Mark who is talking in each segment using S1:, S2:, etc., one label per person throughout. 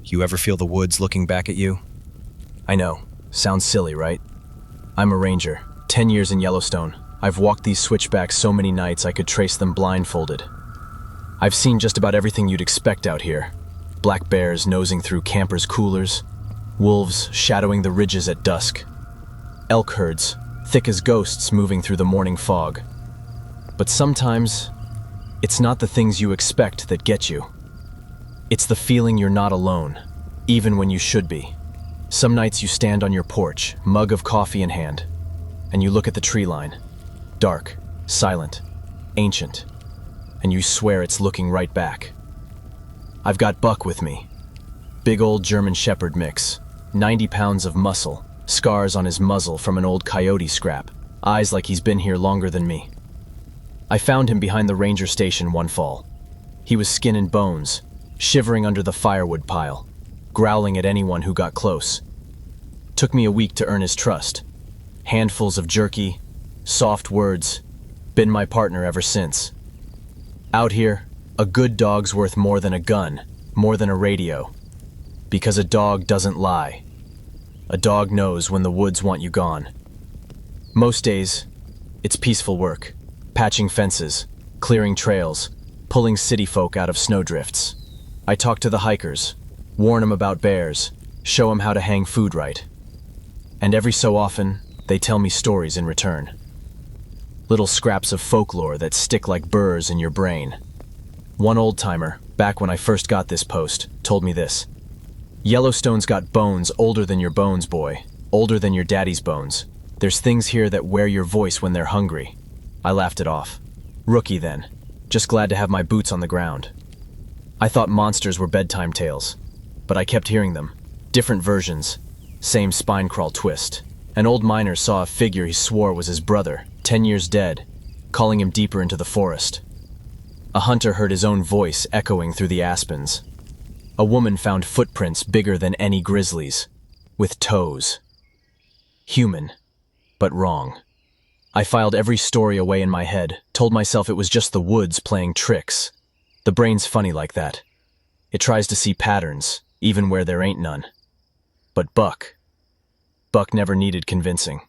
S1: You ever feel the woods looking back at you? I know, sounds silly, right? I'm a ranger, 10 years in Yellowstone. I've walked these switchbacks so many nights I could trace them blindfolded. I've seen just about everything you'd expect out here. Black bears nosing through campers' coolers, wolves shadowing the ridges at dusk, elk herds, thick as ghosts moving through the morning fog. But sometimes, it's not the things you expect that get you. It's the feeling you're not alone, even when you should be. Some nights you stand on your porch, mug of coffee in hand, and you look at the tree line. Dark, silent, ancient, and you swear it's looking right back. I've got Buck with me. Big old German Shepherd mix, 90 pounds of muscle, scars on his muzzle from an old coyote scrap, eyes like he's been here longer than me. I found him behind the ranger station one fall. He was skin and bones, shivering under the firewood pile, growling at anyone who got close. Took me a week to earn his trust. Handfuls of jerky, soft words, been my partner ever since. Out here, a good dog's worth more than a gun, more than a radio. Because a dog doesn't lie. A dog knows when the woods want you gone. Most days, it's peaceful work. Patching fences, clearing trails, pulling city folk out of snowdrifts. I talk to the hikers, warn them about bears, show them how to hang food right. And every so often, they tell me stories in return. Little scraps of folklore that stick like burrs in your brain. One old-timer, back when I first got this post, told me this. Yellowstone's got bones older than your bones, boy. Older than your daddy's bones. There's things here that wear your voice when they're hungry. I laughed it off. Rookie then. Just glad to have my boots on the ground. I thought monsters were bedtime tales, but I kept hearing them. Different versions. Same spine crawl twist. An old miner saw a figure he swore was his brother, 10 years dead, calling him deeper into the forest. A hunter heard his own voice echoing through the aspens. A woman found footprints bigger than any grizzly's, with toes. Human, but wrong. I filed every story away in my head, told myself it was just the woods playing tricks. The brain's funny like that. It tries to see patterns, even where there ain't none. But Buck never needed convincing.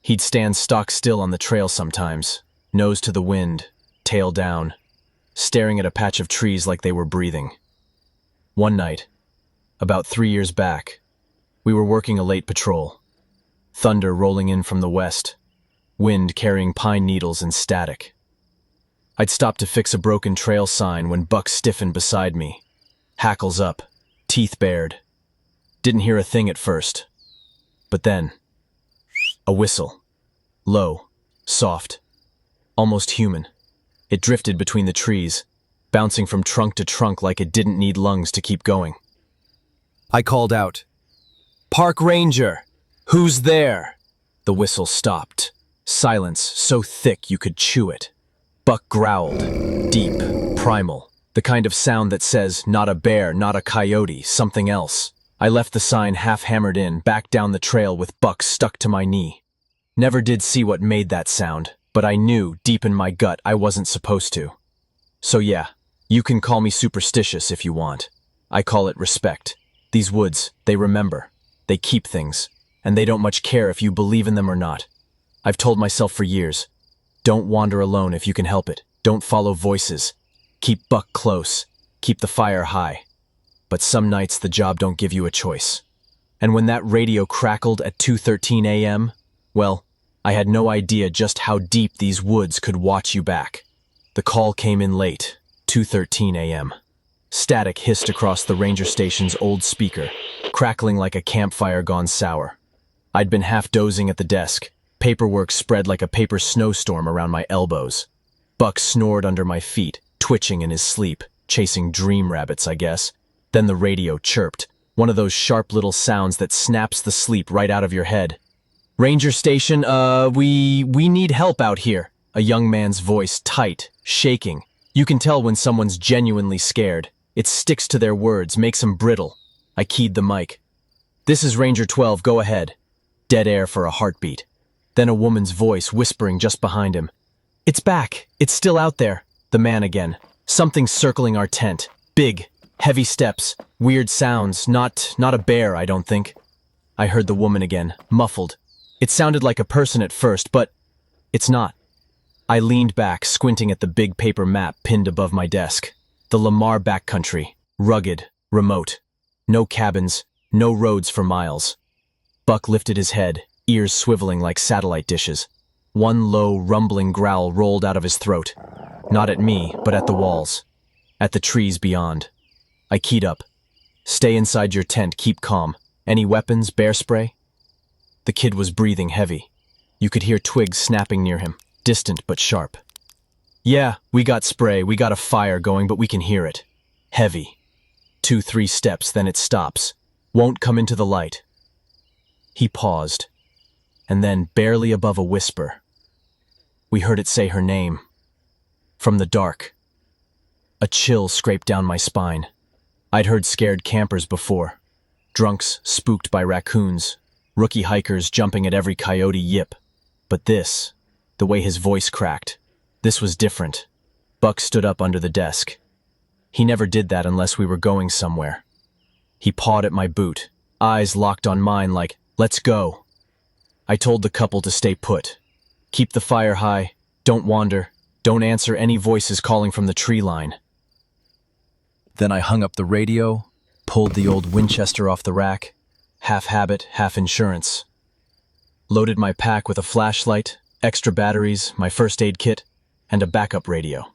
S1: He'd stand stock still on the trail sometimes, nose to the wind, tail down, staring at a patch of trees like they were breathing. One night, about 3 years back, we were working a late patrol. Thunder rolling in from the west, wind carrying pine needles and static. I'd stopped to fix a broken trail sign when Buck stiffened beside me, hackles up, teeth bared. Didn't hear a thing at first. But then, a whistle. Low, soft, almost human. It drifted between the trees, bouncing from trunk to trunk like it didn't need lungs to keep going. I called out, "Park Ranger! Who's there?" The whistle stopped. Silence so thick you could chew it. Buck growled, deep, primal, the kind of sound that says, not a bear, not a coyote, something else. I left the sign half hammered in, back down the trail with Buck stuck to my knee. Never did see what made that sound, but I knew, deep in my gut, I wasn't supposed to. So yeah, you can call me superstitious if you want. I call it respect. These woods, they remember. They keep things, and they don't much care if you believe in them or not. I've told myself for years, don't wander alone if you can help it. Don't follow voices. Keep Buck close. Keep the fire high. But some nights the job don't give you a choice. And when that radio crackled at 2:13 a.m., well, I had no idea just how deep these woods could watch you back. The call came in late, 2:13 a.m. Static hissed across the ranger station's old speaker, crackling like a campfire gone sour. I'd been half dozing at the desk, paperwork spread like a paper snowstorm around my elbows. Buck snored under my feet, twitching in his sleep, chasing dream rabbits, I guess. Then the radio chirped, one of those sharp little sounds that snaps the sleep right out of your head. "Ranger Station, we need help out here." A young man's voice, tight, shaking. You can tell when someone's genuinely scared. It sticks to their words, makes them brittle. I keyed the mic. "This is Ranger 12, go ahead." Dead air for a heartbeat. Then a woman's voice whispering just behind him. "It's back. It's still out there." The man again. "Something circling our tent. Big. Heavy steps, weird sounds, not a bear, I don't think. I heard the woman again, muffled. It sounded like a person at first, but it's not. I leaned back, squinting at the big paper map pinned above my desk. The Lamar Backcountry, rugged, remote. No cabins, no roads for miles. Buck lifted his head, ears swiveling like satellite dishes. One low, rumbling growl rolled out of his throat. Not at me, but at the walls. At the trees beyond. I keyed up. Stay inside your tent, keep calm. Any weapons, bear spray? The kid was breathing heavy. You could hear twigs snapping near him, distant but sharp. Yeah, we got spray, we got a fire going, but we can hear it. Heavy. 2-3 steps, then it stops. Won't come into the light. He paused, and then, barely above a whisper, we heard it say her name. From the dark. A chill scraped down my spine. I'd heard scared campers before. Drunks spooked by raccoons, rookie hikers jumping at every coyote yip. But this, the way his voice cracked, this was different. Buck stood up under the desk. He never did that unless we were going somewhere. He pawed at my boot, eyes locked on mine like, let's go. I told the couple to stay put. Keep the fire high, don't wander, don't answer any voices calling from the tree line. Then I hung up the radio, pulled the old Winchester off the rack, half habit, half insurance. Loaded my pack with a flashlight, extra batteries, my first aid kit, and a backup radio.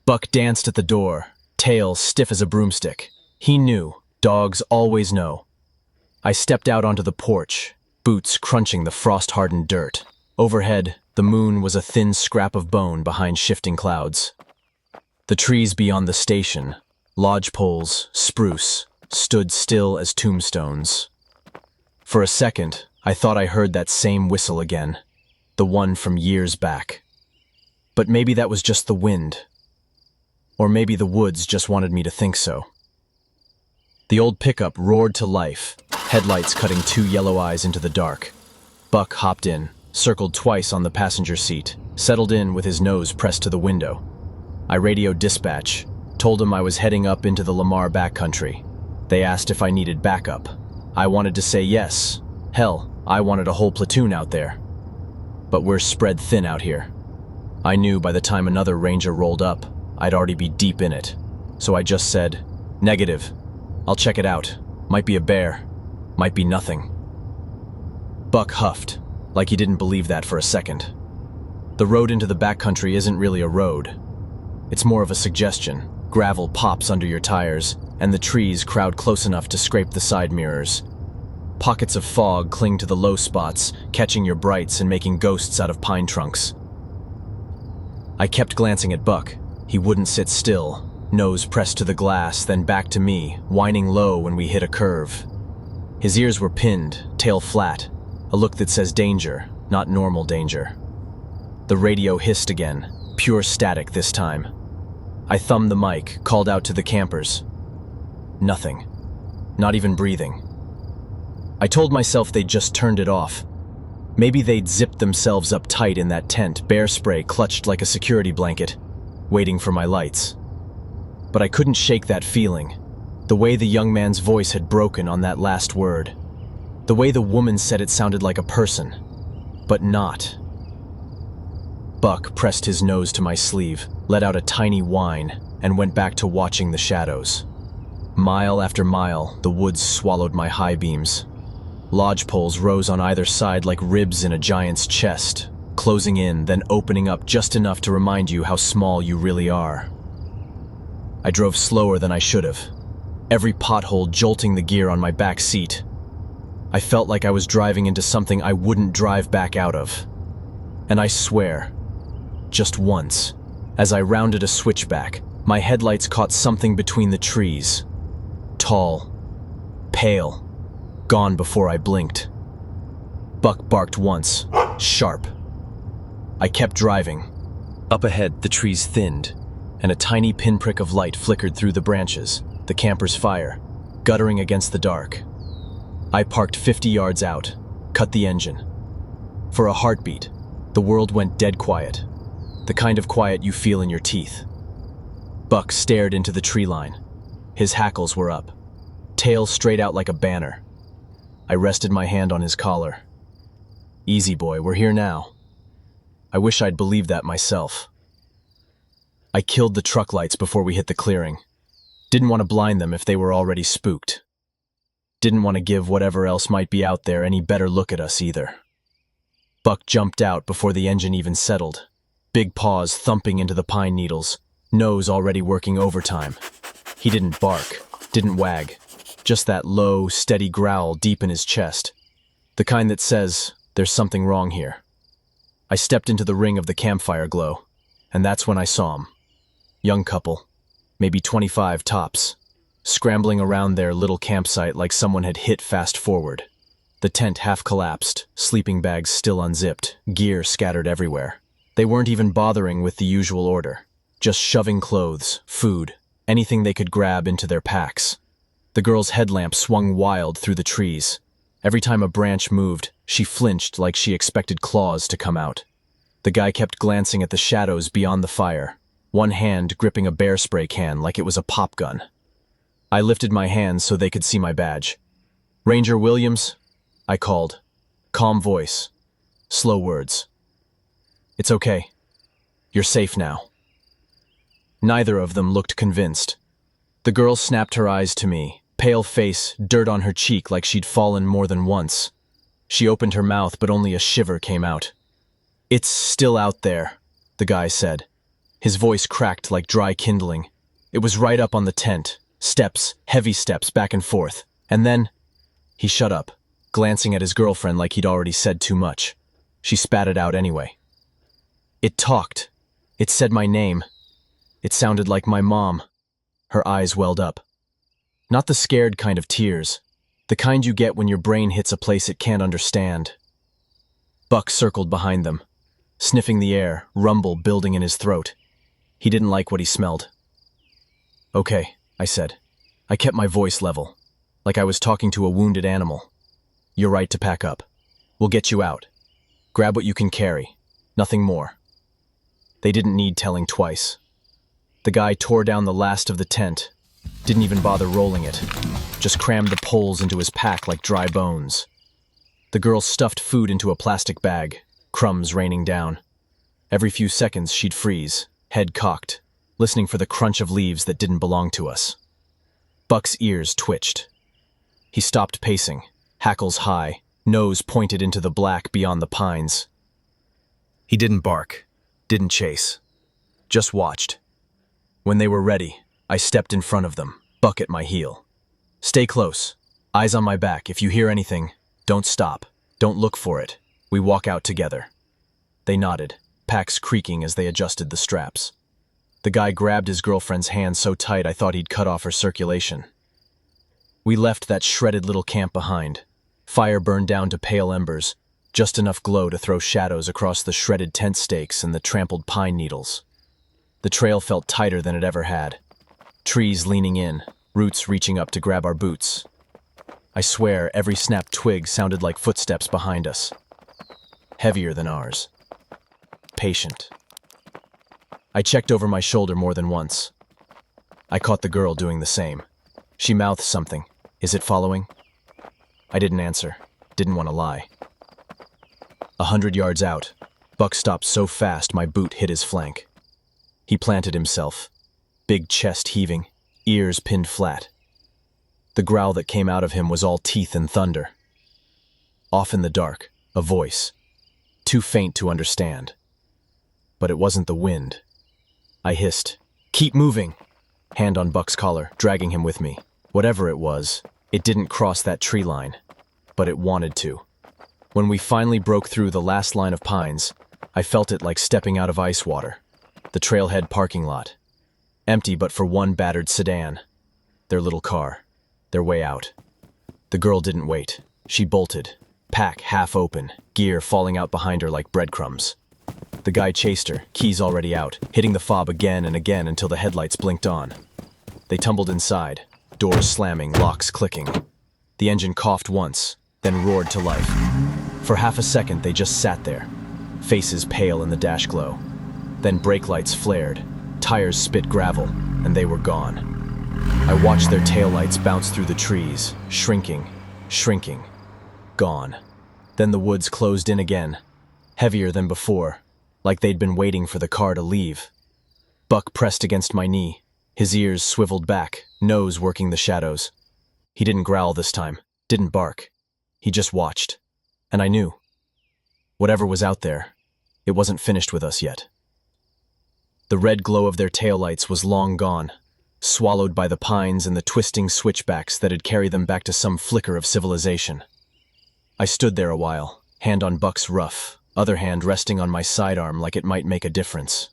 S1: Buck danced at the door, tail stiff as a broomstick. He knew, dogs always know. I stepped out onto the porch, boots crunching the frost-hardened dirt. Overhead, the moon was a thin scrap of bone behind shifting clouds. The trees beyond the station, lodgepoles, spruce, stood still as tombstones. For a second, I thought I heard that same whistle again, the one from years back. But maybe that was just the wind. Or maybe the woods just wanted me to think so. The old pickup roared to life, headlights cutting 2 yellow eyes into the dark. Buck hopped in, circled twice on the passenger seat, settled in with his nose pressed to the window. I radioed dispatch, told him I was heading up into the Lamar Backcountry. They asked if I needed backup. I wanted to say yes. Hell, I wanted a whole platoon out there. But we're spread thin out here. I knew by the time another ranger rolled up, I'd already be deep in it. So I just said, negative. I'll check it out. Might be a bear. Might be nothing. Buck huffed, like he didn't believe that for a second. The road into the backcountry isn't really a road. It's more of a suggestion. Gravel pops under your tires, and the trees crowd close enough to scrape the side mirrors. Pockets of fog cling to the low spots, catching your brights and making ghosts out of pine trunks. I kept glancing at Buck. He wouldn't sit still, nose pressed to the glass, then back to me, whining low when we hit a curve. His ears were pinned, tail flat, a look that says danger, not normal danger. The radio hissed again, pure static this time. I thumbed the mic, called out to the campers. Nothing. Not even breathing. I told myself they'd just turned it off. Maybe they'd zipped themselves up tight in that tent, bear spray clutched like a security blanket, waiting for my lights. But I couldn't shake that feeling. The way the young man's voice had broken on that last word. The way the woman said it sounded like a person. But not. Buck pressed his nose to my sleeve, let out a tiny whine, and went back to watching the shadows. Mile after mile, the woods swallowed my high beams. Lodgepoles rose on either side like ribs in a giant's chest, closing in, then opening up just enough to remind you how small you really are. I drove slower than I should have, every pothole jolting the gear on my back seat. I felt like I was driving into something I wouldn't drive back out of. And I swear, just once, as I rounded a switchback, my headlights caught something between the trees. Tall, pale, gone before I blinked. Buck barked once, sharp. I kept driving. Up ahead, the trees thinned, and a tiny pinprick of light flickered through the branches, the camper's fire, guttering against the dark. I parked 50 yards out, cut the engine. For a heartbeat, the world went dead quiet, the kind of quiet you feel in your teeth. Buck stared into the tree line. His hackles were up, tail straight out like a banner. I rested my hand on his collar. Easy, boy, we're here now. I wish I'd believed that myself. I killed the truck lights before we hit the clearing. Didn't want to blind them if they were already spooked. Didn't want to give whatever else might be out there any better look at us either. Buck jumped out before the engine even settled, big paws thumping into the pine needles, nose already working overtime. He didn't bark, didn't wag, just that low, steady growl deep in his chest, the kind that says, there's something wrong here. I stepped into the ring of the campfire glow, and that's when I saw him. Young couple, maybe 25 tops, scrambling around their little campsite like someone had hit fast forward. The tent half collapsed, sleeping bags still unzipped, gear scattered everywhere. They weren't even bothering with the usual order, just shoving clothes, food, anything they could grab into their packs. The girl's headlamp swung wild through the trees. Every time a branch moved, she flinched like she expected claws to come out. The guy kept glancing at the shadows beyond the fire, one hand gripping a bear spray can like it was a pop gun. I lifted my hands so they could see my badge. "Ranger Williams?" I called. Calm voice. Slow words. "It's okay. You're safe now." Neither of them looked convinced. The girl snapped her eyes to me, pale face, dirt on her cheek like she'd fallen more than once. She opened her mouth, but only a shiver came out. "It's still out there," the guy said. His voice cracked like dry kindling. It was right up on the tent. Steps, heavy steps, back and forth. And then, he shut up, glancing at his girlfriend like he'd already said too much. She spat it out anyway. "It talked. It said my name. It sounded like my mom." Her eyes welled up. Not the scared kind of tears, the kind you get when your brain hits a place it can't understand. Buck circled behind them, sniffing the air, rumble building in his throat. He didn't like what he smelled. "Okay," I said. I kept my voice level, like I was talking to a wounded animal. "You're right to pack up. We'll get you out. Grab what you can carry. Nothing more." They didn't need telling twice. The guy tore down the last of the tent, didn't even bother rolling it, just crammed the poles into his pack like dry bones. The girl stuffed food into a plastic bag, crumbs raining down. Every few seconds she'd freeze, head cocked, listening for the crunch of leaves that didn't belong to us. Buck's ears twitched. He stopped pacing, hackles high, nose pointed into the black beyond the pines. He didn't bark, didn't chase, just watched. When they were ready, I stepped in front of them, Buck at my heel. "Stay close, eyes on my back. If you hear anything, don't stop, don't look for it. We walk out together." They nodded, packs creaking as they adjusted the straps. The guy grabbed his girlfriend's hand so tight I thought he'd cut off her circulation. We left that shredded little camp behind. Fire burned down to pale embers, just enough glow to throw shadows across the shredded tent stakes and the trampled pine needles. The trail felt tighter than it ever had. Trees leaning in, roots reaching up to grab our boots. I swear every snapped twig sounded like footsteps behind us. Heavier than ours. Patient. I checked over my shoulder more than once. I caught the girl doing the same. She mouthed something. "Is it following?" I didn't answer. Didn't want to lie. 100 yards out, Buck stopped so fast my boot hit his flank. He planted himself, big chest heaving, ears pinned flat. The growl that came out of him was all teeth and thunder. Off in the dark, a voice, too faint to understand. But it wasn't the wind. I hissed, "Keep moving!" Hand on Buck's collar, dragging him with me. Whatever it was, it didn't cross that tree line, but it wanted to. When we finally broke through the last line of pines, I felt it like stepping out of ice water. The trailhead parking lot. Empty but for one battered sedan. Their little car. Their way out. The girl didn't wait. She bolted. Pack half open, gear falling out behind her like breadcrumbs. The guy chased her, keys already out, hitting the fob again and again until the headlights blinked on. They tumbled inside, doors slamming, locks clicking. The engine coughed once, then roared to life. For half a second they just sat there, faces pale in the dash glow. Then brake lights flared, tires spit gravel, and they were gone. I watched their taillights bounce through the trees, shrinking, shrinking, gone. Then the woods closed in again, heavier than before, like they'd been waiting for the car to leave. Buck pressed against my knee, his ears swiveled back, nose working the shadows. He didn't growl this time, didn't bark. He just watched. And I knew. Whatever was out there, it wasn't finished with us yet. The red glow of their taillights was long gone, swallowed by the pines and the twisting switchbacks that'd carry them back to some flicker of civilization. I stood there a while, hand on Buck's ruff, other hand resting on my sidearm like it might make a difference.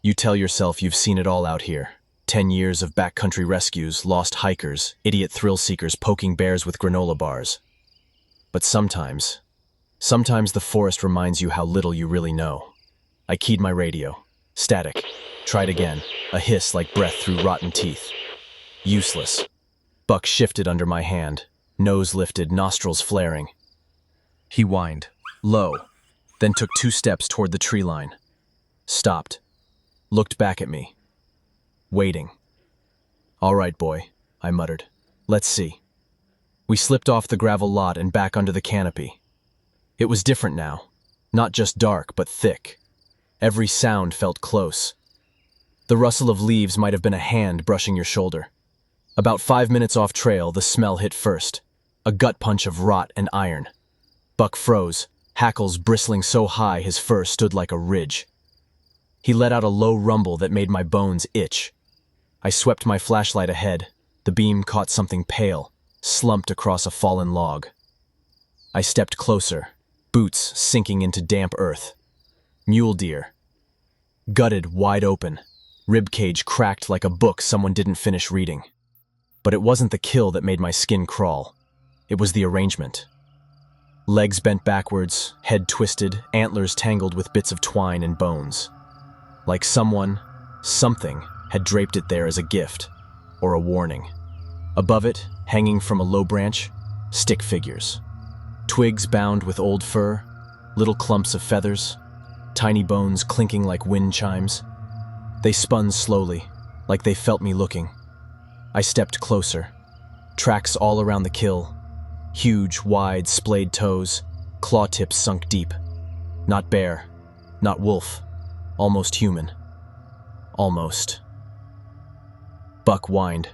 S1: You tell yourself you've seen it all out here. 10 years of backcountry rescues, lost hikers, idiot thrill seekers poking bears with granola bars. But sometimes the forest reminds you how little you really know. I keyed my radio. Static. Tried again. A hiss like breath through rotten teeth. Useless. Buck shifted under my hand, nose lifted, nostrils flaring. He whined, low, then took 2 steps toward the tree line. Stopped. Looked back at me. Waiting. All right, boy, I muttered. Let's see. We slipped off the gravel lot and back under the canopy. It was different now. Not just dark, but thick. Every sound felt close. The rustle of leaves might have been a hand brushing your shoulder. About 5 minutes off trail, the smell hit first. A gut punch of rot and iron. Buck froze, hackles bristling so high his fur stood like a ridge. He let out a low rumble that made my bones itch. I swept my flashlight ahead. The beam caught something pale, slumped across a fallen log. I stepped closer, boots sinking into damp earth. Mule deer. Gutted wide open, ribcage cracked like a book someone didn't finish reading. But it wasn't the kill that made my skin crawl. It was the arrangement. Legs bent backwards, head twisted, antlers tangled with bits of twine and bones. Like something had draped it there as a gift, or a warning. Above it, hanging from a low branch, stick figures. Twigs bound with old fur, little clumps of feathers, tiny bones clinking like wind chimes. They spun slowly, like they felt me looking. I stepped closer. Tracks all around the kill. Huge, wide, splayed toes, claw tips sunk deep. Not bear, not wolf, almost human. Almost. Buck whined,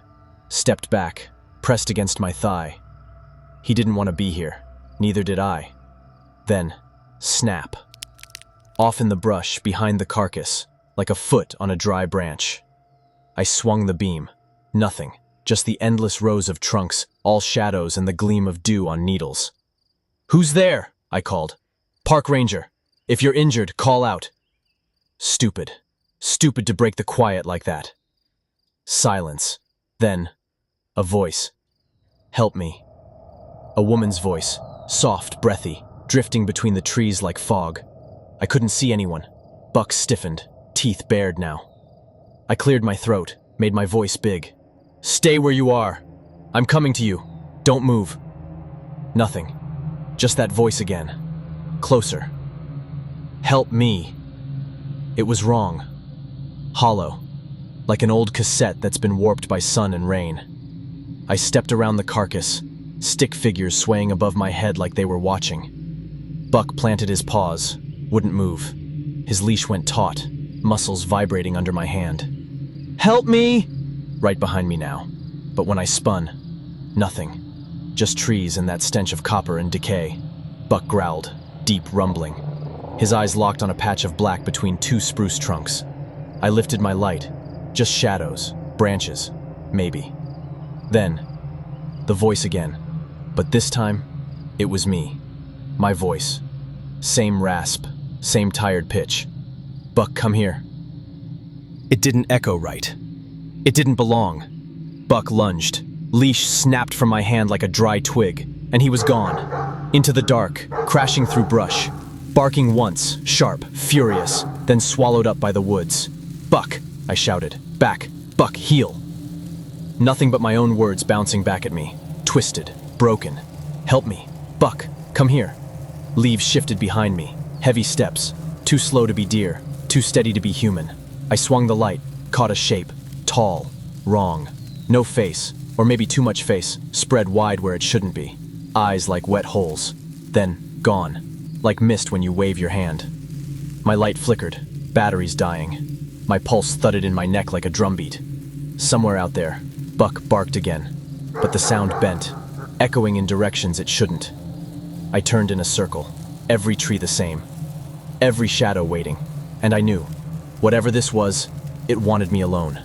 S1: stepped back, pressed against my thigh. He didn't want to be here, neither did I. Then, snap. Off in the brush, behind the carcass, like a foot on a dry branch. I swung the beam. Nothing, just the endless rows of trunks, all shadows and the gleam of dew on needles. "Who's there?" I called. "Park ranger. If you're injured, call out." Stupid. Stupid to break the quiet like that. Silence. Then, a voice. "Help me." A woman's voice, soft, breathy, drifting between the trees like fog. I couldn't see anyone. Buck stiffened, teeth bared now. I cleared my throat, made my voice big. "Stay where you are. I'm coming to you. Don't move." Nothing. Just that voice again. Closer. "Help me." It was wrong. Hollow. Like an old cassette that's been warped by sun and rain. I stepped around the carcass, stick figures swaying above my head like they were watching. Buck planted his paws, wouldn't move. His leash went taut, muscles vibrating under my hand. "Help me!" Right behind me now. But when I spun, nothing. Just trees and that stench of copper and decay. Buck growled, deep rumbling. His eyes locked on a patch of black between 2 spruce trunks. I lifted my light. Just shadows, branches, maybe. Then, the voice again. But this time, it was me. My voice. Same rasp, same tired pitch. "Buck, come here." It didn't echo right. It didn't belong. Buck lunged. Leash snapped from my hand like a dry twig, and he was gone. Into the dark, crashing through brush. Barking once, sharp, furious, then swallowed up by the woods. "Buck," I shouted. "Back. Buck, heel." Nothing but my own words bouncing back at me. Twisted, broken. "Help me. Buck, come here." Leaves shifted behind me. Heavy steps. Too slow to be deer. Too steady to be human. I swung the light, caught a shape. Tall. Wrong. No face, or maybe too much face, spread wide where it shouldn't be. Eyes like wet holes. Then, gone. Like mist when you wave your hand. My light flickered. Batteries dying. My pulse thudded in my neck like a drumbeat. Somewhere out there, Buck barked again. But the sound bent, echoing in directions it shouldn't. I turned in a circle. Every tree the same. Every shadow waiting. And I knew, whatever this was, it wanted me alone.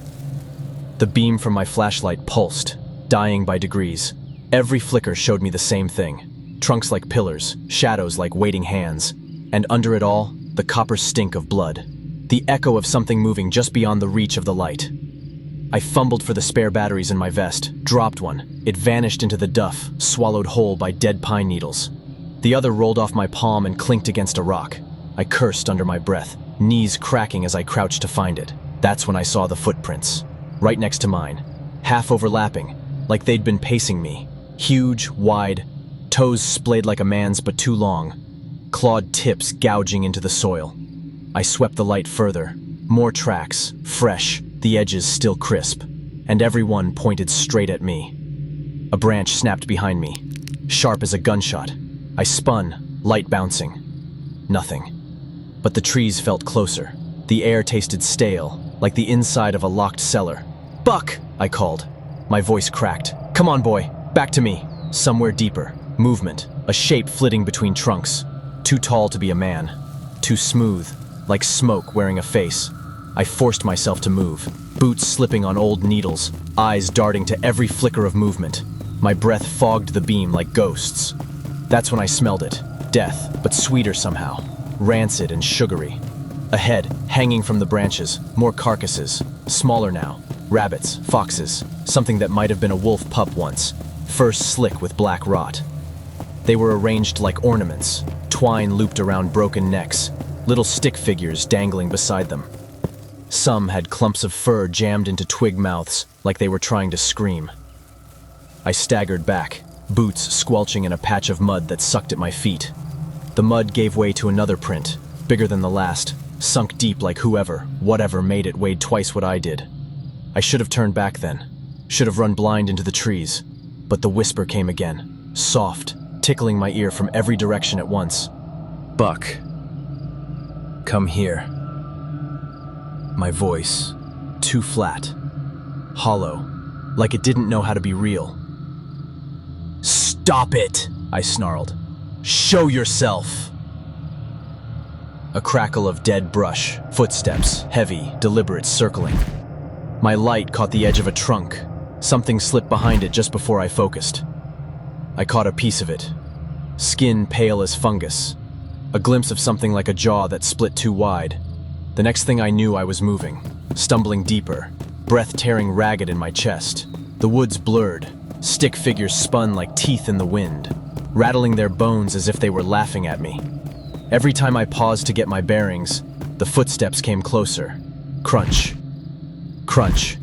S1: The beam from my flashlight pulsed, dying by degrees. Every flicker showed me the same thing. Trunks like pillars, shadows like waiting hands, and under it all, the copper stink of blood. The echo of something moving just beyond the reach of the light. I fumbled for the spare batteries in my vest, dropped one. It vanished into the duff, swallowed whole by dead pine needles. The other rolled off my palm and clinked against a rock. I cursed under my breath, knees cracking as I crouched to find it. That's when I saw the footprints. Right next to mine, half overlapping, like they'd been pacing me. Huge, wide, toes splayed like a man's but too long, clawed tips gouging into the soil. I swept the light further. More tracks, fresh, the edges still crisp, and every one pointed straight at me. A branch snapped behind me, sharp as a gunshot. I spun, light bouncing. Nothing. But the trees felt closer. The air tasted stale, like the inside of a locked cellar. "Buck!" I called. My voice cracked. "Come on, boy. Back to me." Somewhere deeper. Movement. A shape flitting between trunks. Too tall to be a man. Too smooth. Like smoke wearing a face. I forced myself to move. Boots slipping on old needles. Eyes darting to every flicker of movement. My breath fogged the beam like ghosts. That's when I smelled it. Death, but sweeter somehow. Rancid and sugary. Ahead, hanging from the branches, more carcasses. Smaller now. Rabbits, foxes, something that might have been a wolf pup once, fur slick with black rot. They were arranged like ornaments, twine looped around broken necks, little stick figures dangling beside them. Some had clumps of fur jammed into twig mouths, like they were trying to scream. I staggered back, boots squelching in a patch of mud that sucked at my feet. The mud gave way to another print, bigger than the last, sunk deep like whoever, whatever made it weighed twice what I did. I should have turned back then, should have run blind into the trees, but the whisper came again, soft, tickling my ear from every direction at once. "Buck, come here." My voice, too flat, hollow, like it didn't know how to be real. "Stop it!" I snarled. "Show yourself!" A crackle of dead brush, footsteps, heavy, deliberate circling. My light caught the edge of a trunk. Something slipped behind it just before I focused. I caught a piece of it. Skin pale as fungus. A glimpse of something like a jaw that split too wide. The next thing I knew, I was moving, stumbling deeper, breath tearing ragged in my chest. The woods blurred. Stick figures spun like teeth in the wind, rattling their bones as if they were laughing at me. Every time I paused to get my bearings, the footsteps came closer. Crunch. Crunch.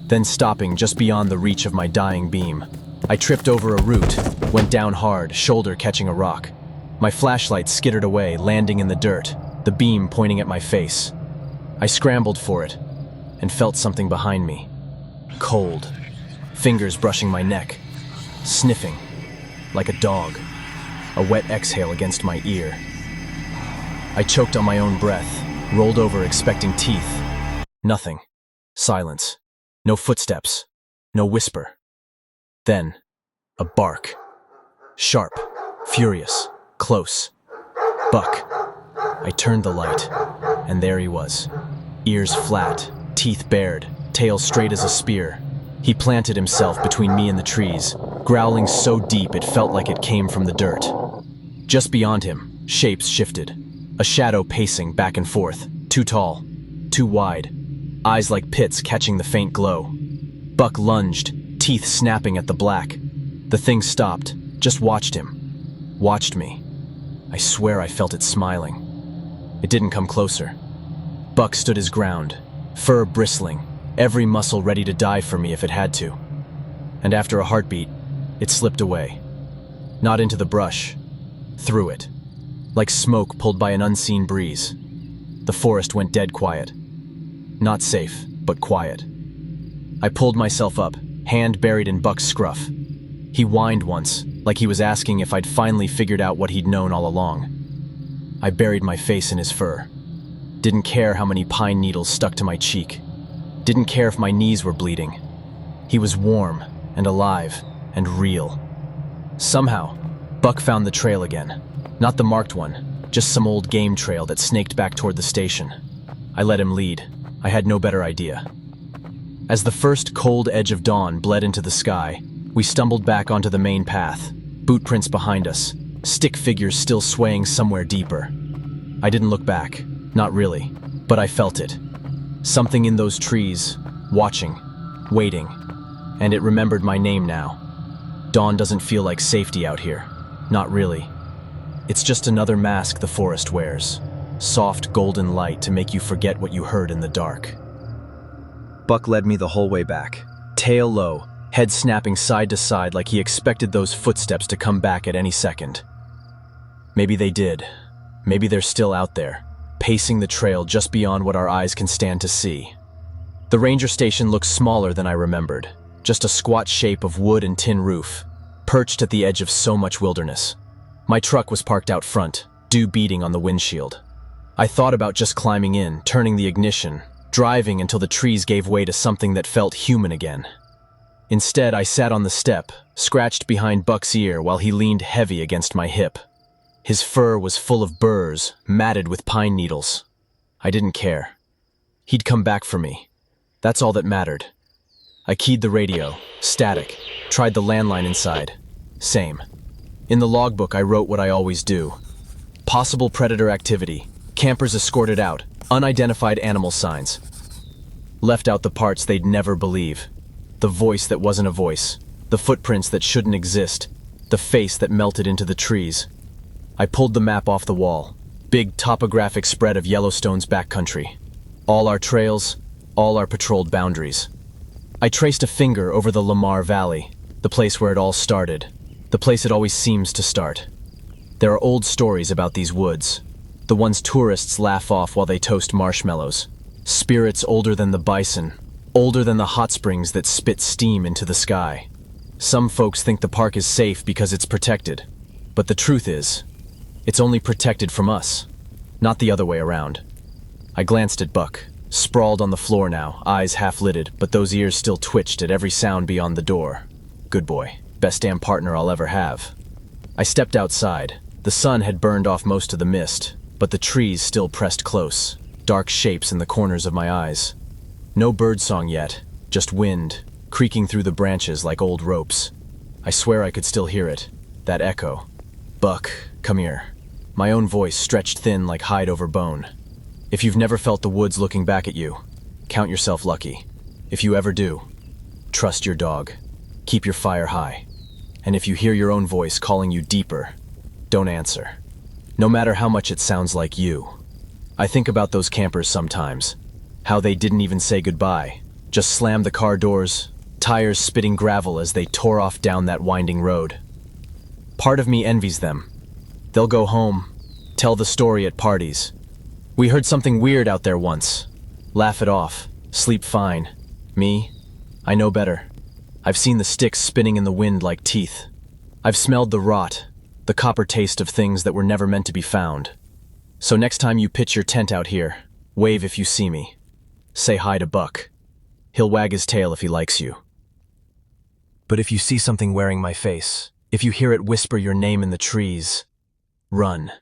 S1: Then stopping just beyond the reach of my dying beam. I tripped over a root, went down hard, shoulder catching a rock. My flashlight skittered away, landing in the dirt, the beam pointing at my face. I scrambled for it, and felt something behind me. Cold. Fingers brushing my neck. Sniffing. Like a dog. A wet exhale against my ear. I choked on my own breath, rolled over expecting teeth. Nothing. Silence. No footsteps. No whisper. Then, a bark. Sharp. Furious. Close. Buck. I turned the light, and there he was. Ears flat, teeth bared, tail straight as a spear. He planted himself between me and the trees, growling so deep it felt like it came from the dirt. Just beyond him, shapes shifted. A shadow pacing back and forth, too tall, too wide, eyes like pits catching the faint glow. Buck lunged, teeth snapping at the black. The thing stopped, just watched him. Watched me. I swear I felt it smiling. It didn't come closer. Buck stood his ground, fur bristling, every muscle ready to die for me if it had to. And after a heartbeat, it slipped away. Not into the brush, through it. Like smoke pulled by an unseen breeze. The forest went dead quiet. Not safe, but quiet. I pulled myself up, hand buried in Buck's scruff. He whined once, like he was asking if I'd finally figured out what he'd known all along. I buried my face in his fur. Didn't care how many pine needles stuck to my cheek. Didn't care if my knees were bleeding. He was warm and alive and real. Somehow, Buck found the trail again. Not the marked one, just some old game trail that snaked back toward the station. I let him lead. I had no better idea. As the first cold edge of dawn bled into the sky, we stumbled back onto the main path, boot prints behind us, stick figures still swaying somewhere deeper. I didn't look back, not really, but I felt it. Something in those trees, watching, waiting, and it remembered my name now. Dawn doesn't feel like safety out here, not really. It's just another mask the forest wears, soft golden light to make you forget what you heard in the dark. Buck led me the whole way back, tail low, head snapping side to side like he expected those footsteps to come back at any second. Maybe they did. Maybe they're still out there, pacing the trail just beyond what our eyes can stand to see. The ranger station looks smaller than I remembered, just a squat shape of wood and tin roof, perched at the edge of so much wilderness. My truck was parked out front, dew beating on the windshield. I thought about just climbing in, turning the ignition, driving until the trees gave way to something that felt human again. Instead, I sat on the step, scratched behind Buck's ear while he leaned heavy against my hip. His fur was full of burrs, matted with pine needles. I didn't care. He'd come back for me. That's all that mattered. I keyed the radio, static, tried the landline inside. Same. In the logbook, I wrote what I always do. Possible predator activity, campers escorted out, unidentified animal signs. Left out the parts they'd never believe. The voice that wasn't a voice, the footprints that shouldn't exist, the face that melted into the trees. I pulled the map off the wall, big topographic spread of Yellowstone's backcountry. All our trails, all our patrolled boundaries. I traced a finger over the Lamar Valley, the place where it all started, the place it always seems to start. There are old stories about these woods, the ones tourists laugh off while they toast marshmallows. Spirits older than the bison, older than the hot springs that spit steam into the sky. Some folks think the park is safe because it's protected, but the truth is, it's only protected from us, not the other way around. I glanced at Buck, sprawled on the floor now, eyes half-lidded, but those ears still twitched at every sound beyond the door. Good boy, best damn partner I'll ever have. I stepped outside. The sun had burned off most of the mist, but the trees still pressed close, dark shapes in the corners of my eyes. No birdsong yet, just wind, creaking through the branches like old ropes. I swear I could still hear it, that echo. Buck, come here. My own voice stretched thin like hide over bone. If you've never felt the woods looking back at you, count yourself lucky. If you ever do, trust your dog. Keep your fire high. And if you hear your own voice calling you deeper, don't answer. No matter how much it sounds like you. I think about those campers sometimes. How they didn't even say goodbye, just slammed the car doors, tires spitting gravel as they tore off down that winding road. Part of me envies them. They'll go home, tell the story at parties. We heard something weird out there once. Laugh it off, sleep fine. Me, I know better. I've seen the sticks spinning in the wind like teeth. I've smelled the rot, the copper taste of things that were never meant to be found. So next time you pitch your tent out here, wave if you see me. Say hi to Buck. He'll wag his tail if he likes you. But if you see something wearing my face, if you hear it whisper your name in the trees, run.